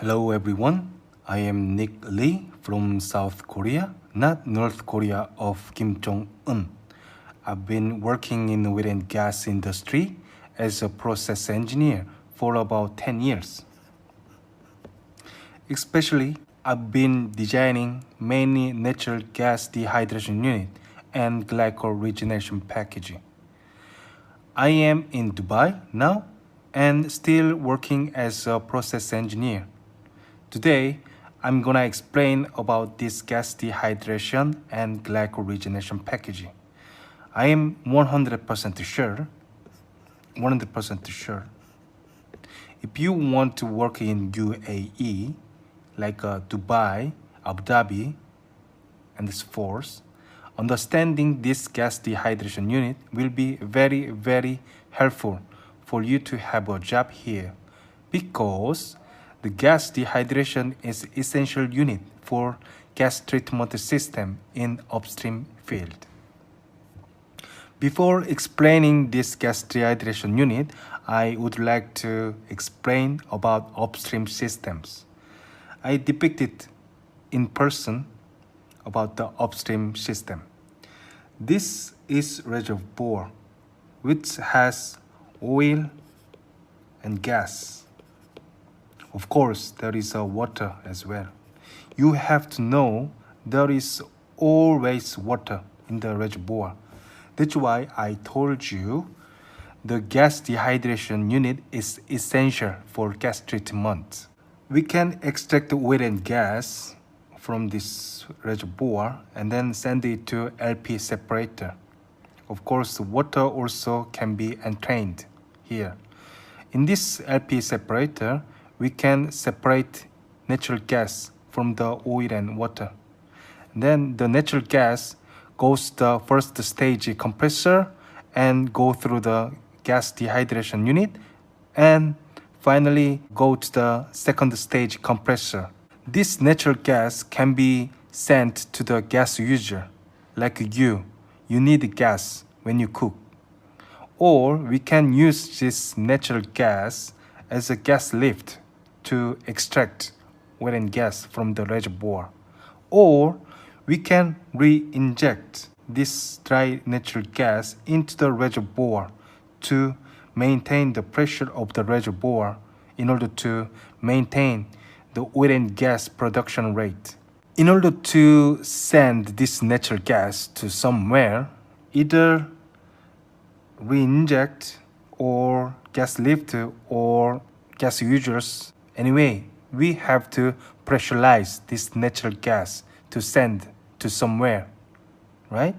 Hello everyone, I am Nick Lee from South Korea, not North Korea of Kim Jong-un. I've been working in the oil and gas industry as a process engineer for about 10 years. Especially, I've been designing many natural gas dehydration unit and glycol regeneration packaging. I am in Dubai now and still working as a process engineer. Today, I'm gonna explain about this gas dehydration and glycol regeneration packaging. I am 100% sure, if you want to work in UAE, like Dubai, Abu Dhabi, and so forth, understanding this gas dehydration unit will be very helpful for you to have a job here, because the gas dehydration is essential unit for gas treatment system in upstream field. Before explaining this gas dehydration unit, I would like to explain about upstream systems. I depicted in person about the upstream system. This is reservoir which has oil and gas. Of course, there is water as well. You have to know there is always water in the reservoir. That's why I told you the gas dehydration unit is essential for gas treatment. We can extract the oil and gas from this reservoir and then send it to LP separator. Of course, water also can be entrained here. In this LP separator, we can separate natural gas from the oil and water. Then the natural gas goes to the first stage compressor and go through the gas dehydration unit and finally go to the second stage compressor. This natural gas can be sent to the gas user, like you. You need gas when you cook. Or we can use this natural gas as a gas lift to extract oil and gas from the reservoir. Or we can re-inject this dry natural gas into the reservoir to maintain the pressure of the reservoir in order to maintain the oil and gas production rate. In order to send this natural gas to somewhere, either re-inject or gas lift or gas users, anyway, we have to pressurize this natural gas to send to somewhere, right?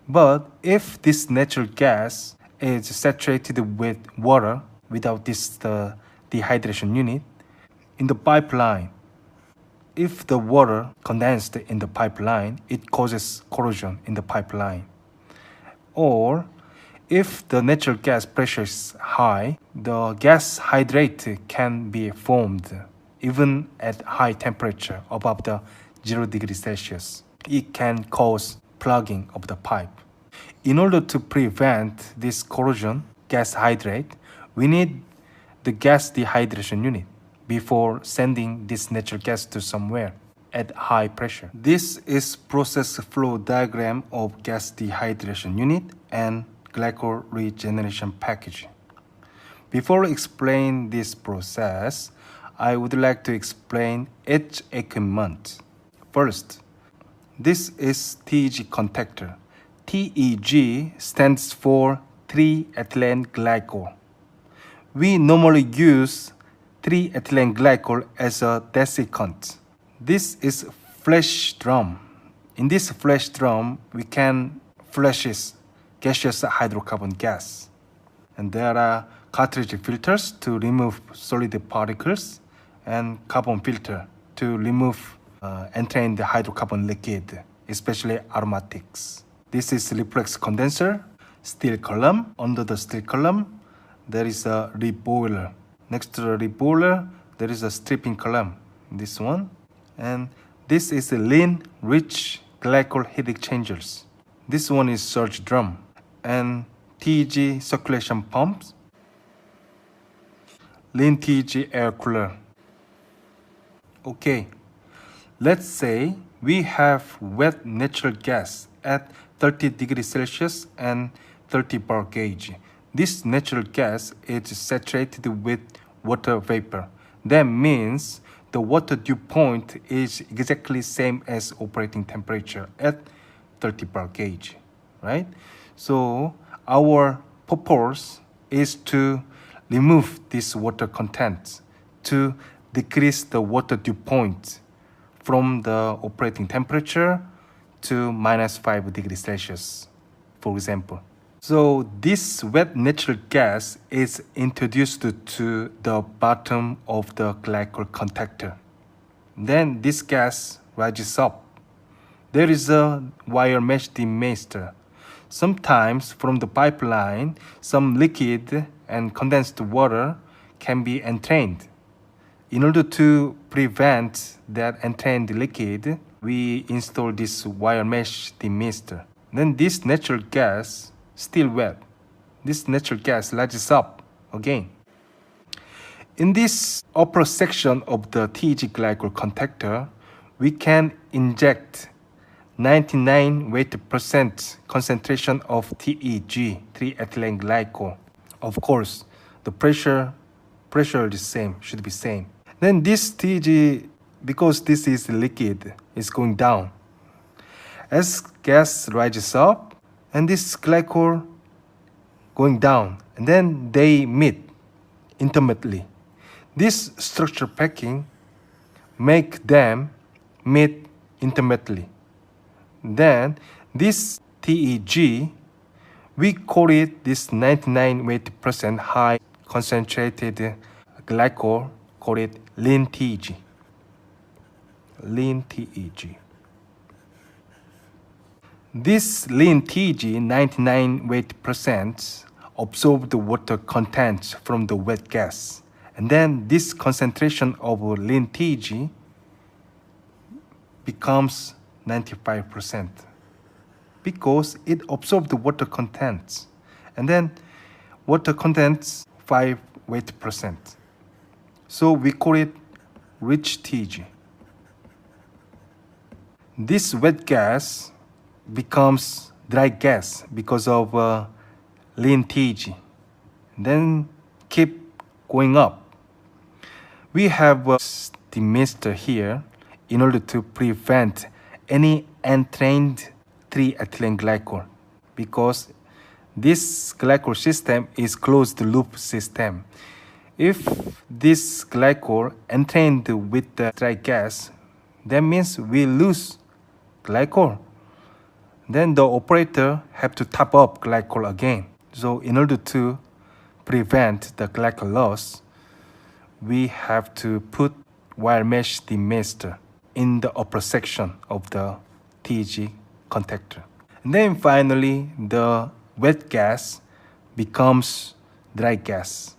But if this natural gas is saturated with water without this dehydration unit, in the pipeline, if the water condensed in the pipeline, it causes corrosion in the pipeline. Or if the natural gas pressure is high, the gas hydrate can be formed even at high temperature above the 0 degrees Celsius. It can cause plugging of the pipe. In order to prevent this corrosion, gas hydrate, we need the gas dehydration unit before sending this natural gas to somewhere at high pressure. This is process flow diagram of gas dehydration unit and glycol regeneration packaging. Before explaining this process, I would like to explain each equipment. First, this is TEG contactor. TEG stands for 3-ethylene glycol. We normally use 3-ethylene glycol as a desiccant. This is flash drum. In this flash drum, we can flash gaseous hydrocarbon gas. And there are cartridge filters to remove solid particles and carbon filter to remove entrained hydrocarbon liquid, especially aromatics. This is reflux condenser, steel column. Under the steel column, there is a reboiler. Next to the reboiler, there is a stripping column, this one. And this is a lean, rich glycol heat exchangers. This one is surge drum. And TEG circulation pumps, lean TEG air cooler. Okay, let's say we have wet natural gas at 30 degrees Celsius and 30 bar gauge. This natural gas is saturated with water vapor. That means the water dew point is exactly same as operating temperature at 30 bar gauge, right? So our purpose is to remove this water content to decrease the water dew point from the operating temperature to minus 5 degrees Celsius, for example. So this wet natural gas is introduced to the bottom of the glycol contactor. Then this gas rises up. There is a wire mesh demister. Sometimes from the pipeline, some liquid and condensed water can be entrained. In order to prevent that entrained liquid, we install this wire mesh demister. Then this natural gas still wet. This natural gas rises up again. In this upper section of the TEG glycol contactor, we can inject 99 weight% concentration of TEG, 3-ethylene glycol. Of course, the pressure is same, should be same. Then this TEG, because this is liquid, is going down. As gas rises up, and this glycol going down, and then they meet intimately. This structure packing make them meet intimately. Then this TEG, we call it this 99 weight% high concentrated glycol, call it lean TEG. Lean TEG. This lean TEG 99 weight% absorb the water content from the wet gas. And then this concentration of lean TEG becomes 95% because it absorbs the water contents. And then water contents 5 weight%. So we call it rich TEG. This wet gas becomes dry gas because of lean TEG. Then keep going up. We have a demister here in order to prevent any entrained 3-ethylene glycol because this glycol system is closed loop system. If this glycol entrained with the dry gas, that means we lose glycol. Then the operator have to top up glycol again. So in order to prevent the glycol loss, we have to put wire mesh demister in the upper section of the TEG contactor. And then finally, the wet gas becomes dry gas.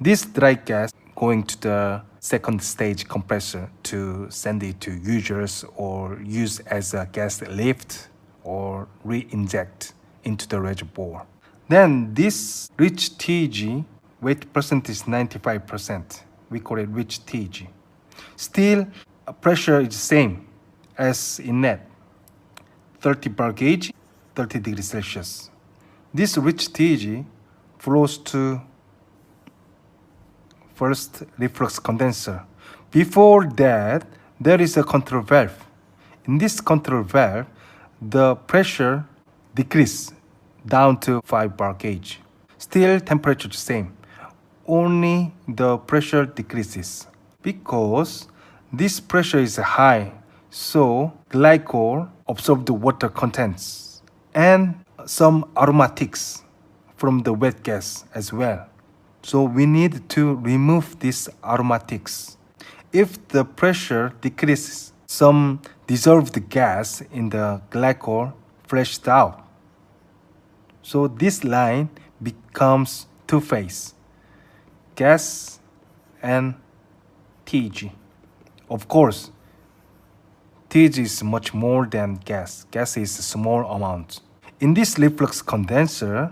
This dry gas going to the second stage compressor to send it to users or use as a gas lift or re-inject into the reservoir. Then this rich TEG weight% is 95%. We call it rich TEG. Still, pressure is the same as in net. 30 bar gauge, 30 degrees Celsius. This rich TEG flows to first reflux condenser. Before that, there is a control valve. In this control valve, the pressure decreases down to 5 bar gauge. Still, temperature is the same. Only the pressure decreases because this pressure is high, so glycol absorbs the water contents and some aromatics from the wet gas as well. So we need to remove these aromatics. If the pressure decreases, some dissolved gas in the glycol flushed out. So this line becomes two-phase, gas and TEG. Of course, TEG is much more than gas. Gas is a small amount. In this reflux condenser,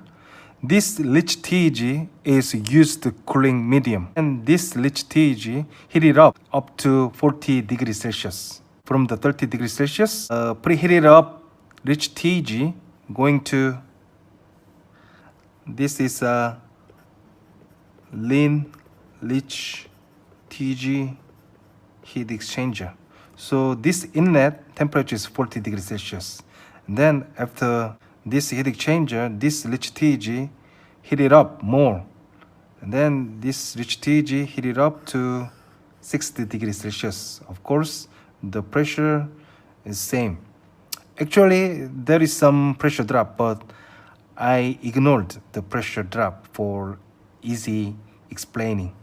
This rich TEG is used cooling medium, and this rich TEG heated up to 40 degrees Celsius. From the 30 degrees Celsius, preheated up rich TEG going to, this is a lean rich TEG heat exchanger. So this inlet temperature is 40 degrees Celsius. And then after this heat exchanger, this rich TEG heated up more. And then this rich TEG heated up to 60 degrees Celsius. Of course, the pressure is same. Actually, there is some pressure drop, but I ignored the pressure drop for easy explaining.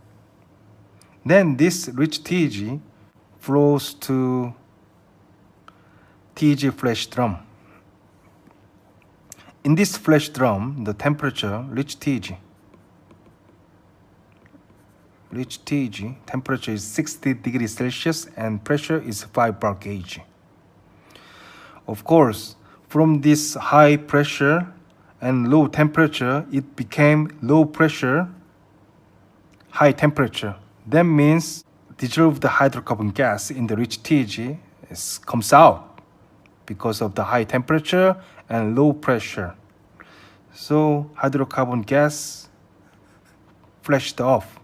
Then this rich TEG flows to TEG flash drum. In this flash drum, the temperature, rich TEG temperature is 60 degrees Celsius and pressure is 5 bar gauge. Of course, from this high pressure and low temperature, it became low pressure, high temperature. That means dissolved hydrocarbon gas in the rich TEG comes out because of the high temperature and low pressure. So hydrocarbon gas flashed off.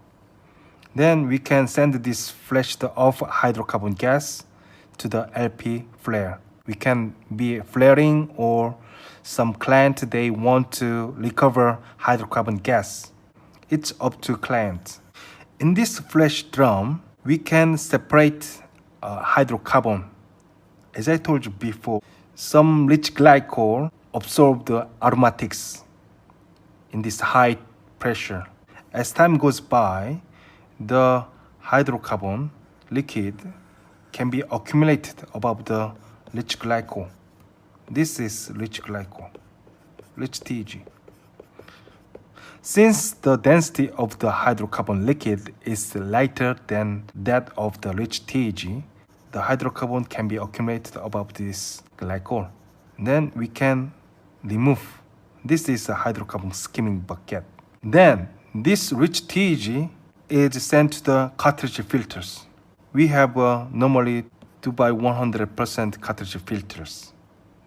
Then we can send this flashed off hydrocarbon gas to the LP flare. We can be flaring, or some client they want to recover hydrocarbon gas. It's up to client. In this flash drum, we can separate hydrocarbon. As I told you before, some rich glycol absorb the aromatics in this high pressure. As time goes by, the hydrocarbon liquid can be accumulated above the rich glycol. This is rich glycol, rich TEG. Since the density of the hydrocarbon liquid is lighter than that of the rich TEG, the hydrocarbon can be accumulated above this glycol. Then we can remove. This is a hydrocarbon skimming bucket. Then this rich TEG is sent to the cartridge filters. We have normally 2x100% cartridge filters.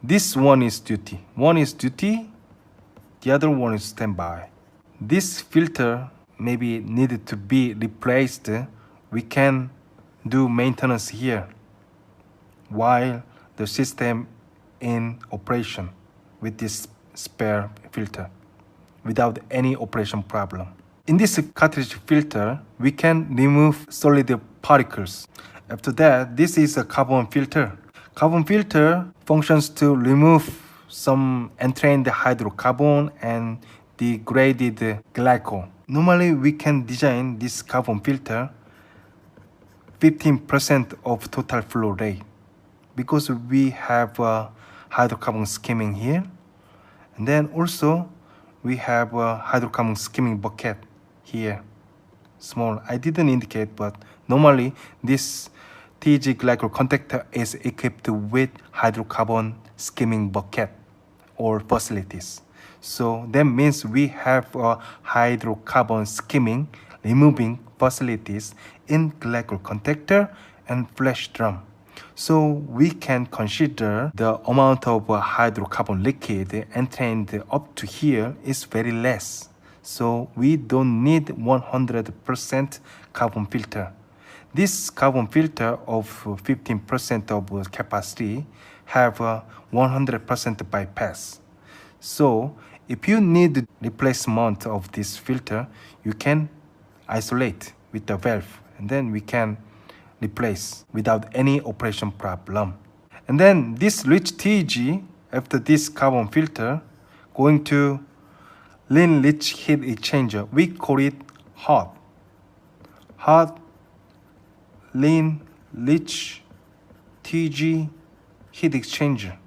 This one is duty. One is duty, the other one is standby. This filter maybe needed to be replaced. We can do maintenance here while the system in operation with this spare filter without any operation problem. In this cartridge filter, we can remove solid particles. After that, this is a carbon filter. Carbon filter functions to remove some entrained hydrocarbon and degraded glycol. Normally, we can design this carbon filter 15% of total flow rate because we have hydrocarbon skimming here. And then also, we have a hydrocarbon skimming bucket here. Small. I didn't indicate, but normally this TEG glycol contactor is equipped with hydrocarbon skimming bucket or facilities. So that means we have a hydrocarbon skimming removing facilities in glycol contactor and flash drum. So we can consider the amount of hydrocarbon liquid entrained up to here is very less. So we don't need 100% carbon filter. This carbon filter of 15% of capacity have 100% bypass. So if you need replacement of this filter, you can isolate with the valve, and then we can replace without any operation problem. And then this rich TEG, after this carbon filter, going to lean rich heat exchanger. We call it hot lean rich TEG heat exchanger.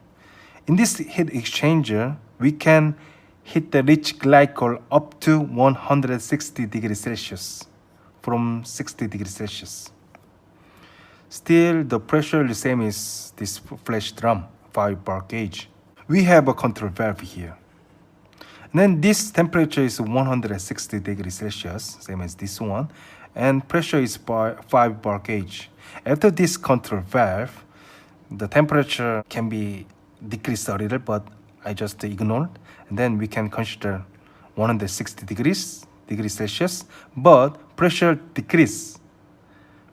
In this heat exchanger, we can heat the rich glycol up to 160 degrees Celsius from 60 degrees Celsius. Still, the pressure the same as this flash drum, 5 bar gauge. We have a control valve here. And then this temperature is 160 degrees Celsius, same as this one, and pressure is 5 bar gauge. After this control valve, the temperature can be decreased a little, but I just ignored. And then we can consider 160 degrees Celsius, but pressure decrease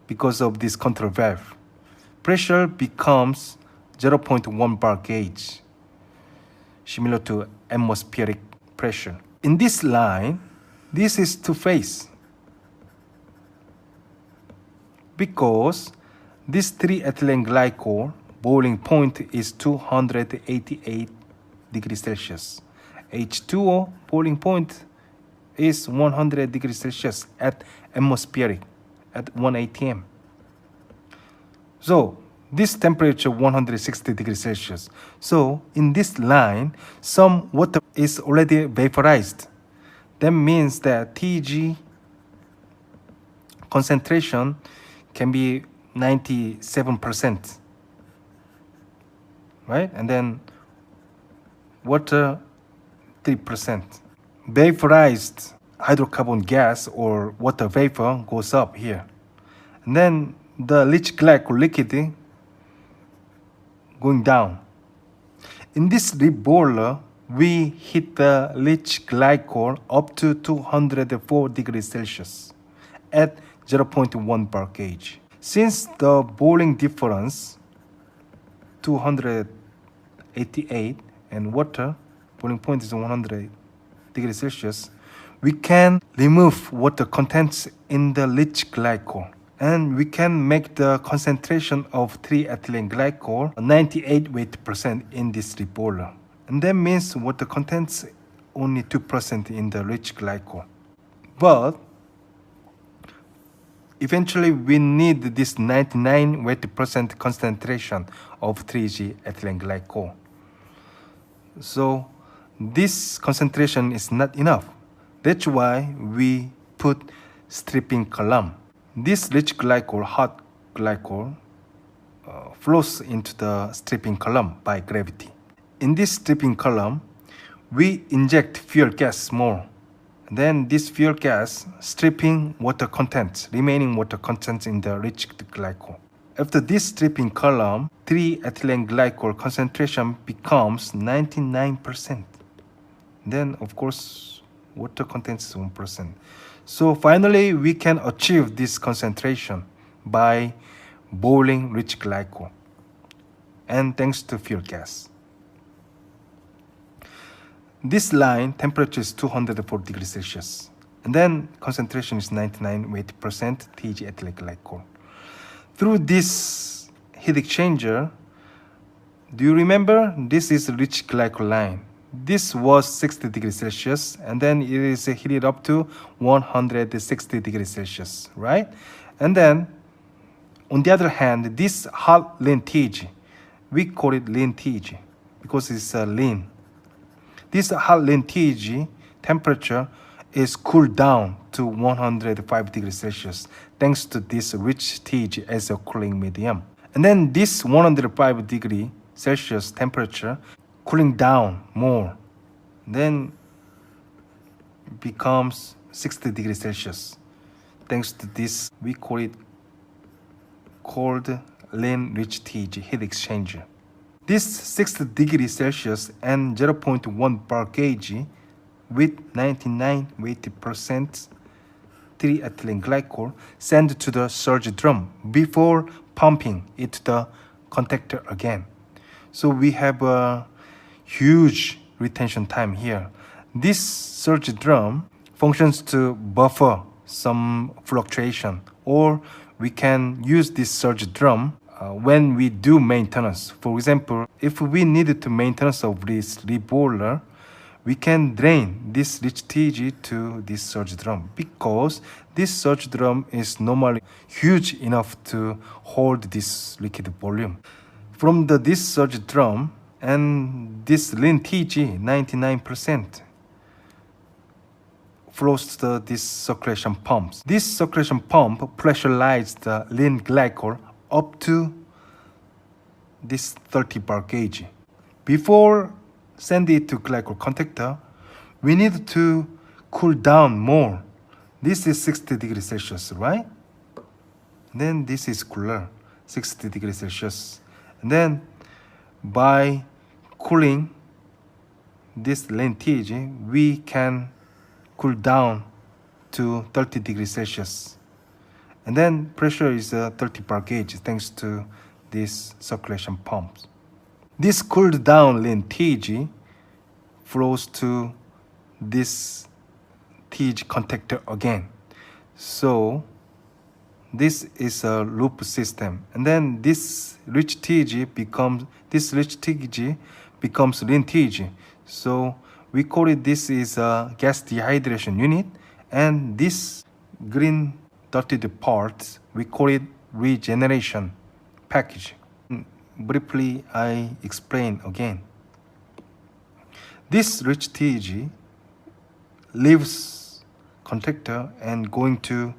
because of this control valve. Pressure becomes 0.1 bar gauge, similar to atmospheric pressure. In this line, this is two phase, because this 3-ethylene glycol boiling point is 288 degrees Celsius. H2O boiling point is 100 degrees Celsius at atmospheric, at 1 atm. So this temperature 160 degrees Celsius. So in this line, some water is already vaporized. That means that TG concentration can be 97%, right? And then water 3%. Vaporized hydrocarbon gas or water vapor goes up here. And then the rich glycol liquid going down. In this boiler, we heat the rich glycol up to 204 degrees Celsius at 0.1 bar gauge. Since the boiling difference 288 and water boiling point is 100 degrees Celsius, we can remove water contents in the rich glycol, and we can make the concentration of 3-ethylene glycol 98% in this boiler. And that means water contents only 2% in the rich glycol. But eventually we need this 99% concentration of 3G ethylene glycol. So this concentration is not enough. That's why we put stripping column. This rich glycol, hot glycol, flows into the stripping column by gravity. In this stripping column, we inject fuel gas more. Then this fuel gas stripping water contents, remaining water contents in the rich glycol. After this stripping column, 3-ethylene glycol concentration becomes 99%. Then, of course, water contents is 1%. So finally, we can achieve this concentration by boiling rich glycol, and thanks to fuel gas. This line, temperature is 204 degrees Celsius, and then concentration is 99% TG ethylene glycol. Through this heat exchanger, do you remember? This is rich glycol line. This was 60 degrees Celsius, and then it is heated up to 160 degrees Celsius, right? And then, on the other hand, this hot lean TG, we call it lean TG because it's lean. This hot lean TG temperature is cooled down to 105 degrees Celsius thanks to this rich TG as a cooling medium. And then this 105 degree Celsius temperature cooling down more, then becomes 60 degrees Celsius. Thanks to this, we call it cold lean rich TG heat exchanger. This 60 degrees Celsius and 0.1 bar gauge with 99% 3-ethylene glycol sent to the surge drum before pumping it to the contactor again. So we have a huge retention time here. This surge drum functions to buffer some fluctuation, or we can use this surge drum when we do maintenance. For example, if we needed to maintenance of this reboiler, we can drain this rich TG to this surge drum because this surge drum is normally huge enough to hold this liquid volume. From this surge drum and this lean TG, 99%, flows to this circulation pumps. This circulation pump pressurizes the lean glycol up to this 30 bar gauge. Before sending it to glycol contactor, we need to cool down more. This is 60 degrees Celsius, right? Then this is cooler, 60 degrees Celsius. And then by cooling this lineage, we can cool down to 30 degrees Celsius. And then pressure is 30 bar gauge thanks to these circulation pumps. This cooled down lineage flows to this TG contactor again. So this is a loop system, and then this rich TG becomes lean TG. So we call it, this is a gas dehydration unit, and this green dotted part we call it regeneration package. Briefly I explain again. This rich TG leaves contactor and going to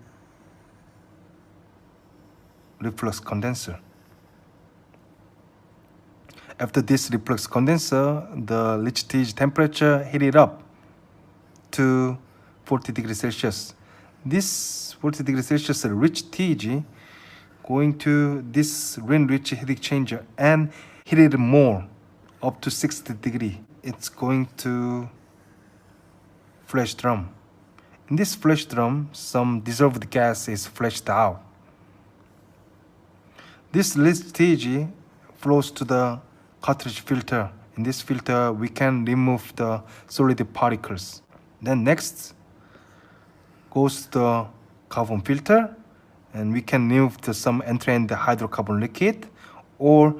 reflux condenser. After this reflux condenser, the rich TG temperature heated up to 40 degrees Celsius. This 40 degrees Celsius rich TG going to this rich heat exchanger and heated more up to 60 degrees. It's going to flash drum. In this flash drum, some dissolved gas is flashed out. This rich TG flows to the cartridge filter. In this filter, we can remove the solid particles. Then next goes the carbon filter, and we can remove some entrained hydrocarbon liquid or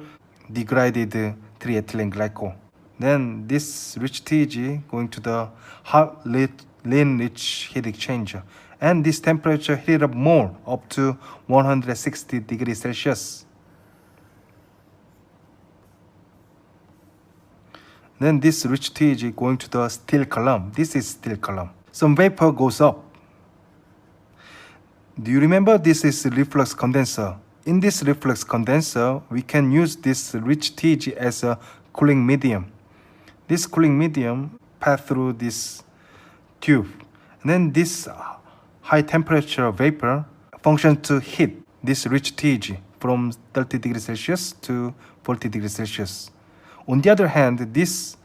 degraded triethylene glycol. Then this rich TG going to the hot lean rich heat exchanger, and this temperature heated up more up to 160 degrees Celsius. Then this rich TG going to the steel column. This is steel column. Some vapor goes up. Do you remember this is reflux condenser? In this reflux condenser, we can use this rich TG as a cooling medium. This cooling medium pass through this tube. And then this high temperature vapor functions to heat this rich TG from 30 degrees Celsius to 40 degrees Celsius. On the other hand, this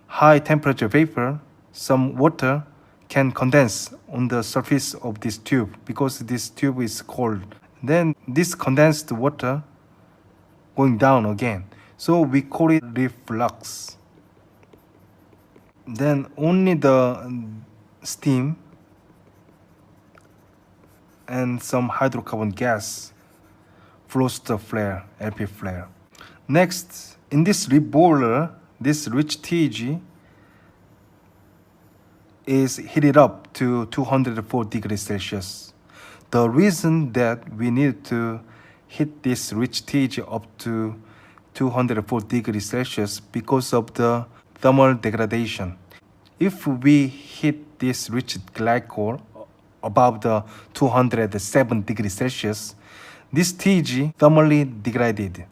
high temperature vapor, some water can condense on the surface of this tube because this tube is cold. Then this condensed water going down again. So we call it reflux. Then only the steam and some hydrocarbon gas flows to the flare, LP flare. Next, in this reboiler, this rich TG is heated up to 204 degrees Celsius. The reason that we need to heat this rich TG up to 204 degrees Celsius because of the thermal degradation. If we heat this rich glycol above the 207 degrees Celsius, this TG thermally degraded.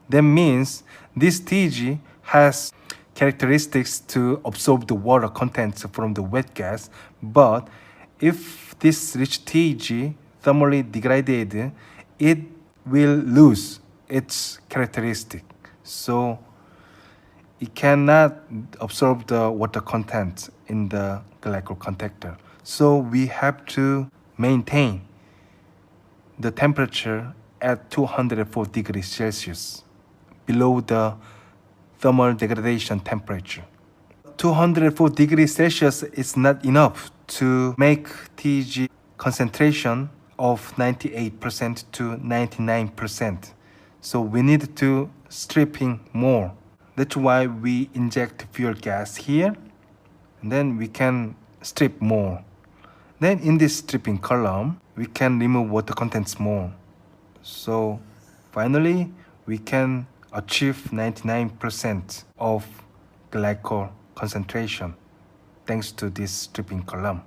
That means this TG has characteristics to absorb the water contents from the wet gas, but if this rich TG thermally degraded, it will lose its characteristic. So it cannot absorb the water content in the glycol contactor. So we have to maintain the temperature at 204 degrees Celsius, below the thermal degradation temperature. 204 degrees Celsius is not enough to make TG concentration of 98% to 99%. So we need to stripping more. That's why we inject fuel gas here, and then we can strip more. Then in this stripping column, we can remove water contents more. So finally, we can achieve 99% of glycol concentration thanks to this stripping column.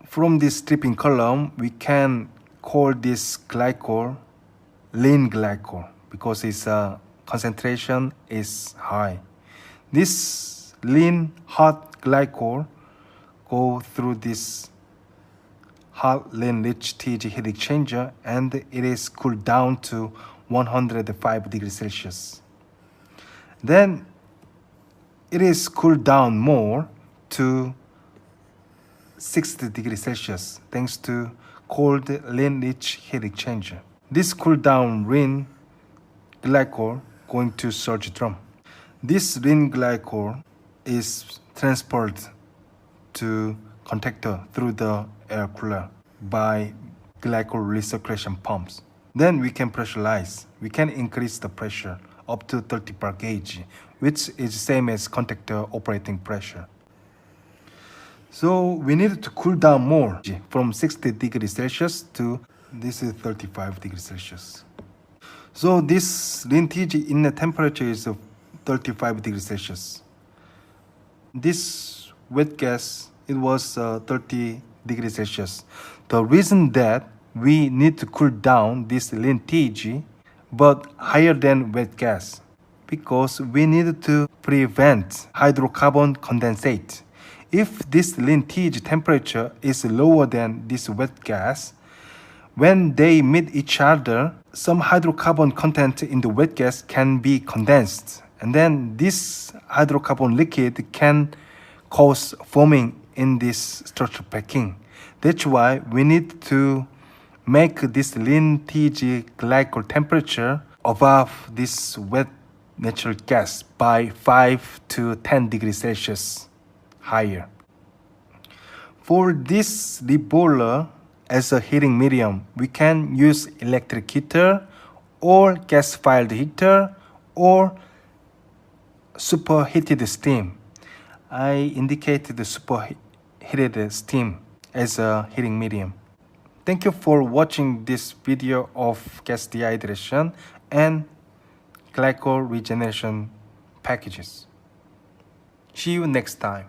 From this stripping column, we can call this glycol lean glycol because its concentration is high. This lean hot glycol go through this hot lean-rich TG heat exchanger, and it is cooled down to 105 degrees Celsius. Then it is cooled down more to 60 degrees Celsius thanks to cold lean-rich heat exchanger. This cooled down lean glycol going to surge drum. This lean glycol is transferred to contactor through the air cooler by glycol recirculation pumps. Then we can pressurize. We can increase the pressure up to 30 bar gauge, which is same as contactor operating pressure. So we need to cool down more from 60 degrees Celsius to this is 35 degrees Celsius. So this lean TG inlet temperature is 35 degrees Celsius. This wet gas, it was 30 degrees Celsius. The reason that we need to cool down this lean TG but higher than wet gas, because we need to prevent hydrocarbon condensate. If this lean TG temperature is lower than this wet gas, when they meet each other, some hydrocarbon content in the wet gas can be condensed, and then this hydrocarbon liquid can cause foaming in this structure packing. That's why we need to make this lean TG glycol temperature above this wet natural gas by 5 to 10 degrees Celsius higher. For this boiler as a heating medium, we can use electric heater or gas-fired heater or superheated steam. I indicated the superheated steam as a heating medium. Thank you for watching this video of gas dehydration and glycol regeneration packages. See you next time.